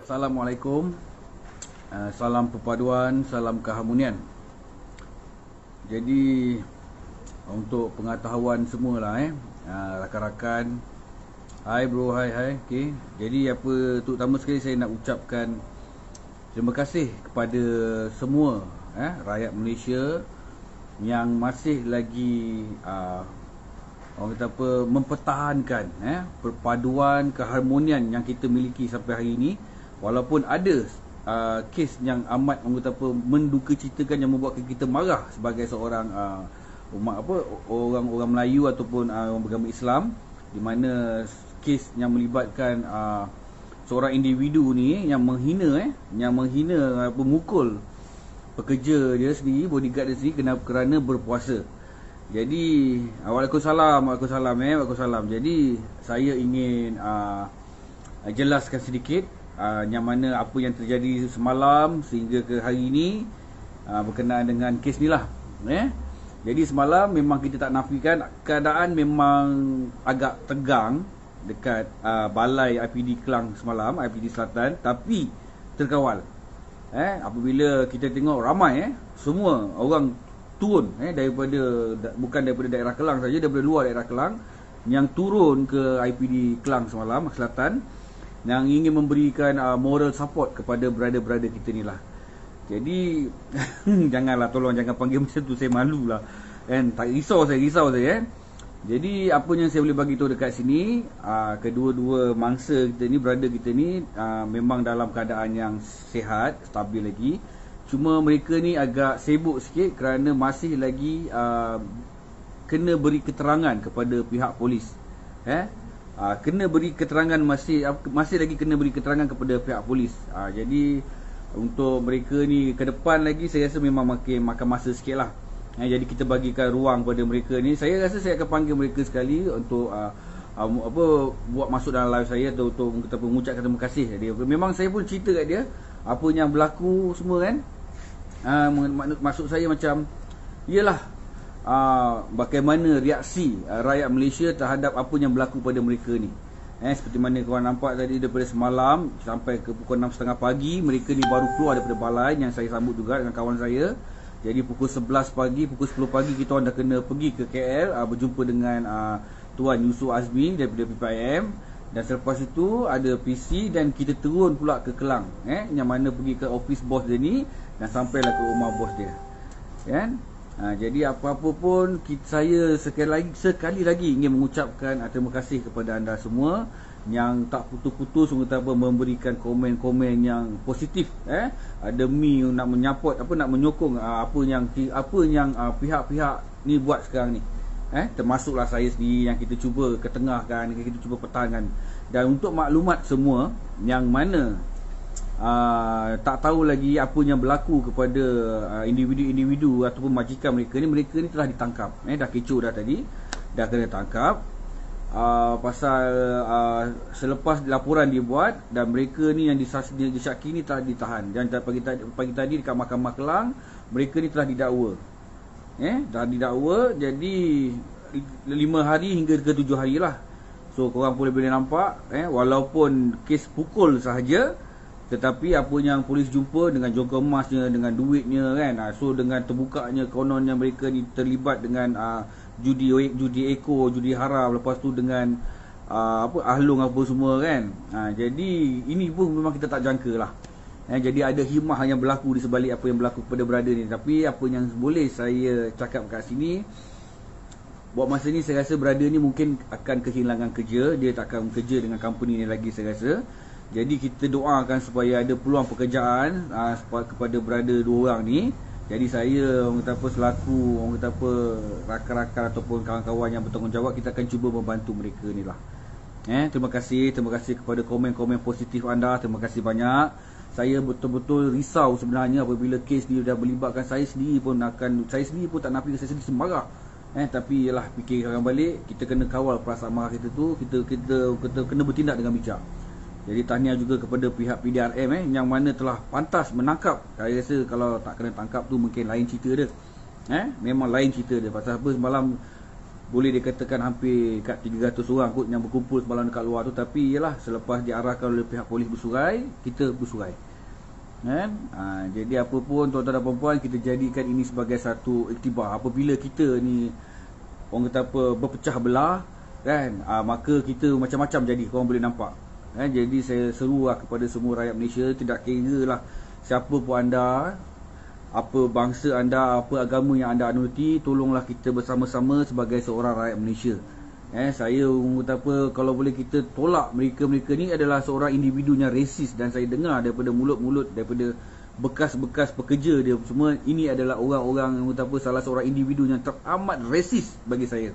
Assalamualaikum. Salam perpaduan, salam keharmonian. Jadi untuk pengetahuan semualah rakan-rakan. Hai bro, hai. Okey. Jadi terutama sekali saya nak ucapkan terima kasih kepada semua rakyat Malaysia yang masih lagi orang kata mempertahankan perpaduan keharmonian yang kita miliki sampai hari ini. Walaupun ada kes yang amat mendukacitakan, yang membuatkan kita marah sebagai seorang orang Melayu ataupun orang beragama Islam, di mana kes yang melibatkan seorang individu ni yang menghina memukul pekerja dia sendiri, bodyguard dia sendiri kerana berpuasa. Jadi Waalaikumsalam. Jadi saya ingin jelaskan sedikit yang mana apa yang terjadi semalam sehingga ke hari ini berkenaan dengan kes ni lah. Jadi semalam memang kita tak nafikan keadaan memang agak tegang dekat balai IPD Kelang semalam, IPD Selatan, tapi terkawal. Apabila kita tengok ramai semua orang turun bukan daripada daerah Kelang saja, daripada luar daerah Kelang yang turun ke IPD Kelang semalam Selatan, yang ingin memberikan moral support kepada brother-brother kita ni lah. Jadi tolong jangan panggil macam tu, saya malu lah tak risau saya. Jadi apa yang saya boleh bagi tahu dekat sini, kedua-dua mangsa kita ni, brother kita ni memang dalam keadaan yang sihat, stabil lagi. Cuma mereka ni agak sibuk sikit kerana masih lagi kena beri keterangan kepada pihak polis. Kena beri keterangan, masih lagi kena beri keterangan kepada pihak polis. Jadi untuk mereka ni ke depan lagi saya rasa memang makan masa sikit lah. Jadi kita bagikan ruang pada mereka ni. Saya rasa saya akan panggil mereka sekali untuk buat masuk dalam live saya untuk mengucapkan terima kasih dia. Memang saya pun cerita kat dia apa yang berlaku semua kan. Maksud saya macam iyalah bagaimana reaksi rakyat Malaysia terhadap apa yang berlaku pada mereka ni. Seperti mana korang nampak tadi, daripada semalam sampai ke pukul 6.30 pagi mereka ni baru keluar daripada balai yang saya sambut juga dengan kawan saya. Jadi pukul 11 pagi, pukul 10 pagi kita orang dah kena pergi ke KL berjumpa dengan Tuan Yusuf Azmi daripada PPIM. Dan selepas itu ada PC dan kita turun pula ke Kelang, yang mana pergi ke office bos dia ni dan sampailah ke rumah bos dia. Kan? Jadi apa-apa pun saya sekali lagi ingin mengucapkan terima kasih kepada anda semua yang tak putus-putus memberikan komen-komen yang positif demi nak nak menyokong apa yang pihak-pihak ni buat sekarang ni. Termasuklah saya sendiri yang kita cuba ketengahkan, kita cuba pertahankan. Dan untuk maklumat semua yang mana tak tahu lagi apa yang berlaku kepada individu-individu ataupun majikan mereka ni telah ditangkap. Dah kecoh dah tadi, dah kena tangkap. Pasal selepas laporan dibuat dan mereka ni yang disyaki ni telah ditahan. Dan pagi tadi dekat Mahkamah Kelang mereka ni telah didakwa. Dah didakwa, jadi 5 hari hingga ke 7 hari lah. So korang boleh nampak walaupun kes pukul sahaja, tetapi apa yang polis jumpa dengan jongkok emasnya, dengan duitnya kan. So dengan terbukanya kononnya mereka ni terlibat dengan judi eko, judi haram, lepas tu dengan ahlung apa semua kan. Jadi ini pun memang kita tak jangka lah. Jadi ada hikmah yang berlaku di sebalik apa yang berlaku kepada brother ni. Tapi apa yang boleh saya cakap kat sini, buat masa ni saya rasa brother ni mungkin akan kehilangan kerja. Dia tak akan bekerja dengan company ni lagi saya rasa. Jadi kita doakan supaya ada peluang pekerjaan kepada brother dua orang ni. Jadi saya selaku rakan-rakan ataupun kawan-kawan yang bertanggungjawab, kita akan cuba membantu mereka ni lah. Terima kasih kepada komen-komen positif anda. Terima kasih banyak. Saya betul-betul risau sebenarnya apabila kes ni dah melibatkan saya sendiri pun tak nafikan saya sendiri semarah. Tapi yalah, fikirkan balik, kita kena kawal perasaan marah kita tu, kita kena bertindak dengan bijak. Jadi tahniah juga kepada pihak PDRM yang mana telah pantas menangkap. Saya rasa kalau tak kena tangkap tu mungkin lain cerita dia. Memang lain cerita dia. Pasal apa semalam boleh dikatakan hampir kat 300 orang kot yang berkumpul semalam dekat luar tu. Tapi yalah, selepas diarahkan oleh pihak polis bersurai, kita bersurai kan? Jadi apa pun tuan-tuan dan puan-puan, kita jadikan ini sebagai satu iktibar. Apabila kita ni orang kata apa, berpecah belah kan, maka kita macam-macam jadi, korang boleh nampak kan? Jadi saya serulah kepada semua rakyat Malaysia, tidak kira lah siapa pun anda, apa bangsa anda, apa agama yang anda anuti, tolonglah kita bersama-sama sebagai seorang rakyat Malaysia. Saya kata apa, kalau boleh kita tolak mereka-mereka ni adalah seorang individu yang resis. Dan saya dengar daripada mulut-mulut, daripada bekas-bekas pekerja dia semua, ini adalah orang-orang yang kata apa, salah seorang individu yang teramat resis bagi saya.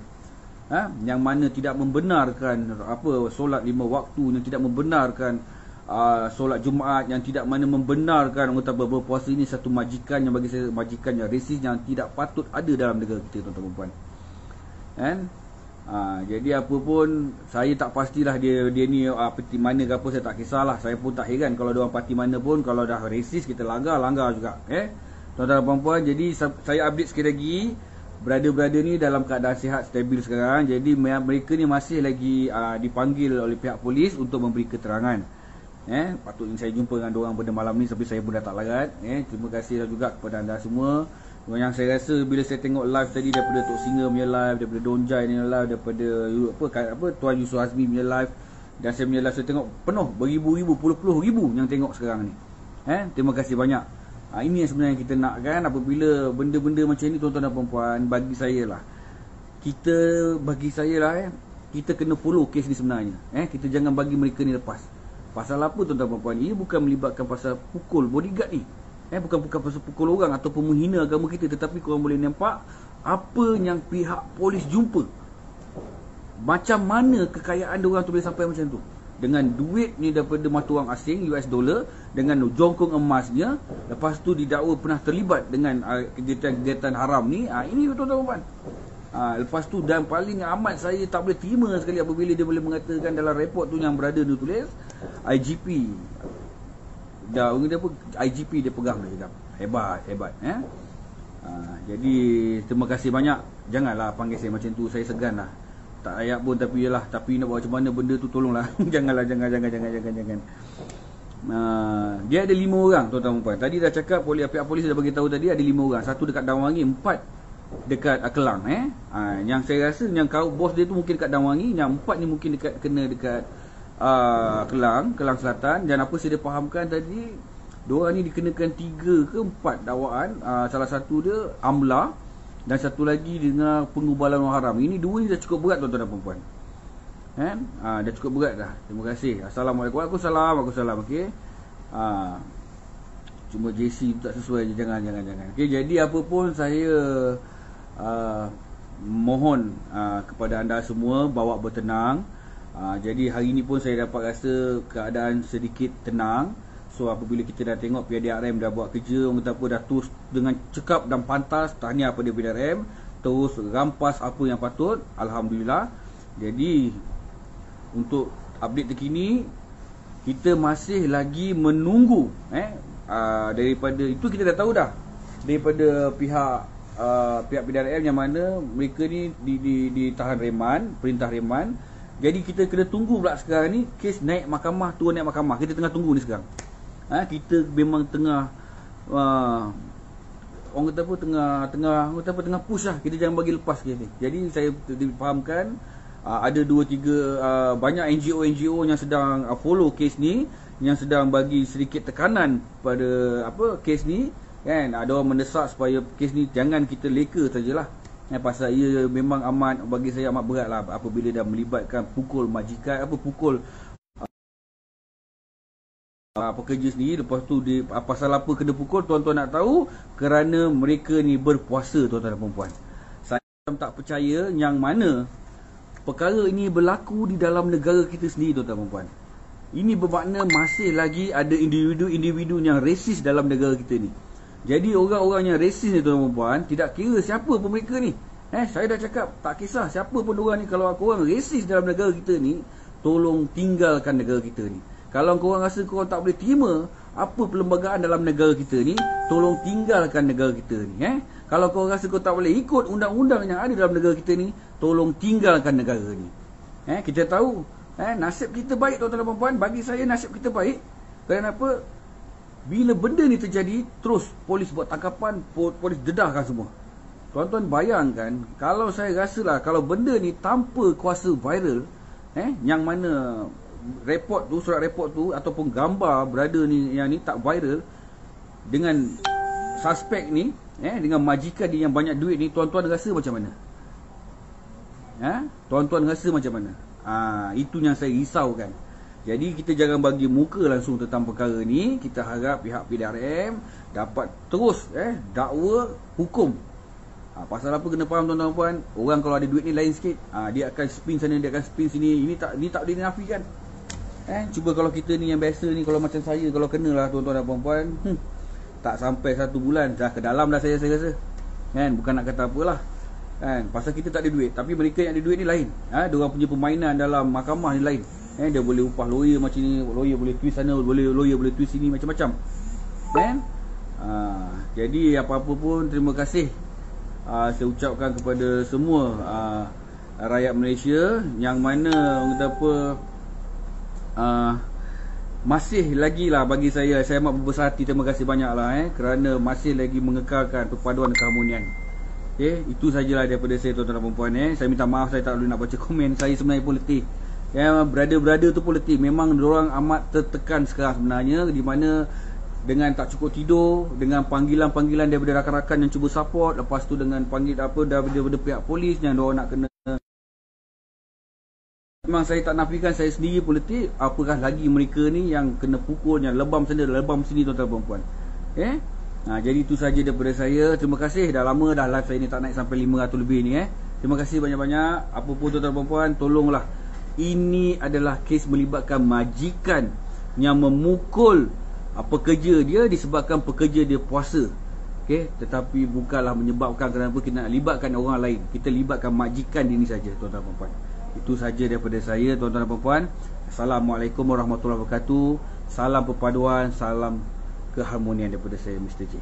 Yang mana tidak membenarkan apa solat 5 waktu, yang tidak membenarkan solat Jumaat, yang tidak mana membenarkan orang kata berpuasa. Ini satu majikan yang bagi saya majikan yang resis, yang tidak patut ada dalam negara kita, tuan-tuan dan puan. Jadi apa pun, saya tak pastilah dia ni parti mana ke apa, saya tak kisahlah. Saya pun tak heran kalau dia orang parti mana pun, kalau dah resis kita langgar juga. Tuan-tuan dan puan-puan, jadi saya update sekali lagi, brother-brother ni dalam keadaan sihat, stabil sekarang. Jadi mereka ni masih lagi dipanggil oleh pihak polis untuk memberi keterangan. Patutnya saya jumpa dengan diorang pada malam ni, tapi saya pun dah tak larat. Terima kasih juga kepada anda semua. Yang saya rasa bila saya tengok live tadi, daripada Tok Singa punya live, daripada Don Jai punya live, daripada apa Tuan Yusof Azmi punya live, dan saya punya live, saya tengok penuh, beribu-ribu, puluh-puluh ribu yang tengok sekarang ni. Terima kasih banyak. Ini yang sebenarnya kita nak kan, apabila benda-benda macam ni, tuan-tuan dan puan-puan, bagi saya lah kita kena follow kes ni sebenarnya. Kita jangan bagi mereka ni lepas. Pasal apa, tuan-tuan dan puan-puan? Ini bukan melibatkan pasal pukul bodyguard ni. Bukan pasal pukul orang ataupun menghina agama kita, tetapi korang boleh nampak apa yang pihak polis jumpa. Macam mana kekayaan diorang tu boleh sampai macam tu. Dengan duit ni daripada mata wang asing, US dollar, dengan jongkong emasnya. Lepas tu didakwa pernah terlibat dengan kegiatan-kegiatan haram ni. Ini tuan-tuan dan puan. Lepas tu, dan paling amat saya tak boleh terima sekali apabila dia boleh mengatakan dalam report tu yang berada dia tulis IGP. Dah dia pun IGP dia pegang dia cakap. Hebat. Jadi terima kasih banyak. Janganlah panggil saya macam tu, saya segan lah. Tak layak pun, tapi yalah, tapi nak buat macam mana benda tu, tolonglah. Jangan. Dia ada 5 orang, tuan-tuan dan puan. Tadi dah cakap, pihak polis dah bagi tahu tadi ada 5 orang. 1 dekat Damwangi, 4 dekat Kelang. Yang saya rasa yang bos dia tu mungkin dekat Damwangi, yang 4 ni mungkin kena dekat Kelang Selatan. Dan apa saya fahamkan tadi, diorang ni dikenakan 3 ke 4 dakwaan. Salah satu dia amla, dan satu lagi dengan pengubalan wang haram. Ini 2 ni dah cukup berat, tuan-tuan dan puan-puan. Dah cukup berat dah. Terima kasih. Assalamualaikum. Waalaikumsalam. Okey. Cuma JC tak sesuai je. Jangan. Okey, jadi apa pun saya mohon kepada anda semua bawa bertenang. Jadi hari ni pun saya dapat rasa keadaan sedikit tenang. So apabila kita dah tengok PDRM dah buat kerja, orang kata apa, dah terus dengan cekap dan pantas, tahniah pada PDRM, terus rampas apa yang patut. Alhamdulillah. Jadi untuk update terkini, kita masih lagi menunggu daripada itu, kita dah tahu dah daripada pihak PDRM yang mana mereka ni ditahan reman, perintah reman. Jadi kita kena tunggu pula sekarang ni kes naik mahkamah, turun naik mahkamah. Kita tengah tunggu ni sekarang. Kita memang tengah orang kata apa, tengah push lah. Kita jangan bagi lepas kes ni. Jadi saya difahamkan ada 2-3 banyak NGO yang sedang follow kes ni, yang sedang bagi sedikit tekanan pada kes ni kan. Ada orang mendesak supaya kes ni jangan kita leka sajalah. Pasal ia memang amat, bagi saya amat berat lah apabila dah melibatkan pukul majikan, pukul pekerja sendiri. Lepas tu pasal apa kena pukul, tuan-tuan nak tahu? Kerana mereka ni berpuasa, tuan-tuan dan puan-puan. Saya tak percaya yang mana perkara ini berlaku di dalam negara kita sendiri, tuan-tuan dan puan. Ini bermakna masih lagi ada individu-individu yang resis dalam negara kita ni. Jadi orang-orang yang resis ni, tuan-tuan dan puan, tidak kira siapa pun mereka ni. Saya dah cakap, tak kisah siapa pun orang ni. Kalau korang resis dalam negara kita ni, tolong tinggalkan negara kita ni. Kalau korang rasa korang tak boleh terima apa perlembagaan dalam negara kita ni, tolong tinggalkan negara kita ni. Kalau korang rasa korang tak boleh ikut undang-undang yang ada dalam negara kita ni, tolong tinggalkan negara ni. Kita tahu nasib kita baik tuan-tuan dan puan-puan. Bagi saya nasib kita baik. Kenapa? Bila benda ni terjadi, terus polis buat tangkapan, polis dedahkan semua. Tuan-tuan bayangkan, kalau saya rasalah kalau benda ni tanpa kuasa viral, yang mana report tu, surat report tu ataupun gambar brother ni yang ni tak viral, dengan suspek ni, dengan majikan dia yang banyak duit ni, tuan-tuan rasa macam mana? Tuan-tuan rasa macam mana? Itu yang saya risaukan. Jadi kita jangan bagi muka langsung tentang perkara ni. Kita harap pihak PDRM dapat terus dakwa hukum. Pasal apa kena faham tuan-tuan dan puan? Orang kalau ada duit ni lain sikit. Dia akan spin sana, dia akan spin sini. Ini tak boleh dinafikan. Cuba kalau kita ni yang biasa ni, kalau macam saya, kalau kenalah tuan-tuan dan puan-puan, tak sampai 1 bulan dah ke dalam dah saya rasa. Bukan nak kata apalah. Pasal kita tak ada duit. Tapi mereka yang ada duit ni lain. Diorang punya permainan dalam mahkamah ni lain. Dia boleh upah lawyer macam ni, lawyer boleh twist sana, lawyer boleh twist sini, macam-macam. Jadi apa-apa pun, terima kasih saya ucapkan kepada semua rakyat Malaysia yang mana orang kata apa, masih lagi lah bagi saya amat berbesar hati. Terima kasih banyak lah kerana masih lagi mengekalkan perpaduan dan keharmonian. Itu sajalah daripada saya tuan-tuan dan puan-puan. Saya minta maaf saya tak boleh nak baca komen. Saya sebenarnya pun letih. Brother-brother tu pun letih. Memang diorang amat tertekan sekarang sebenarnya, di mana dengan tak cukup tidur, dengan panggilan-panggilan daripada rakan-rakan yang cuba support, lepas tu dengan panggil daripada pihak polis yang diorang nak kena. Memang saya tak nafikan, saya sendiri pun letih. Apakah lagi mereka ni yang kena pukul, yang lebam sana, lebam sini tuan-tuan dan puan-puan. Jadi itu saja daripada saya. Terima kasih. Dah lama dah live saya ni tak naik sampai 500 lebih ni. Terima kasih banyak-banyak. Apa pun tuan-tuan dan puan-puan, tolonglah. Ini adalah kes melibatkan majikan yang memukul pekerja dia disebabkan pekerja dia puasa. Tetapi bukanlah menyebabkan kenapa kita nak libatkan orang lain. Kita libatkan majikan ini saja tuan-tuan dan puan-puan. Itu saja daripada saya tuan-tuan dan puan-puan. Assalamualaikum warahmatullahi wabarakatuh. Salam perpaduan, salam keharmonian daripada saya, Mr. J.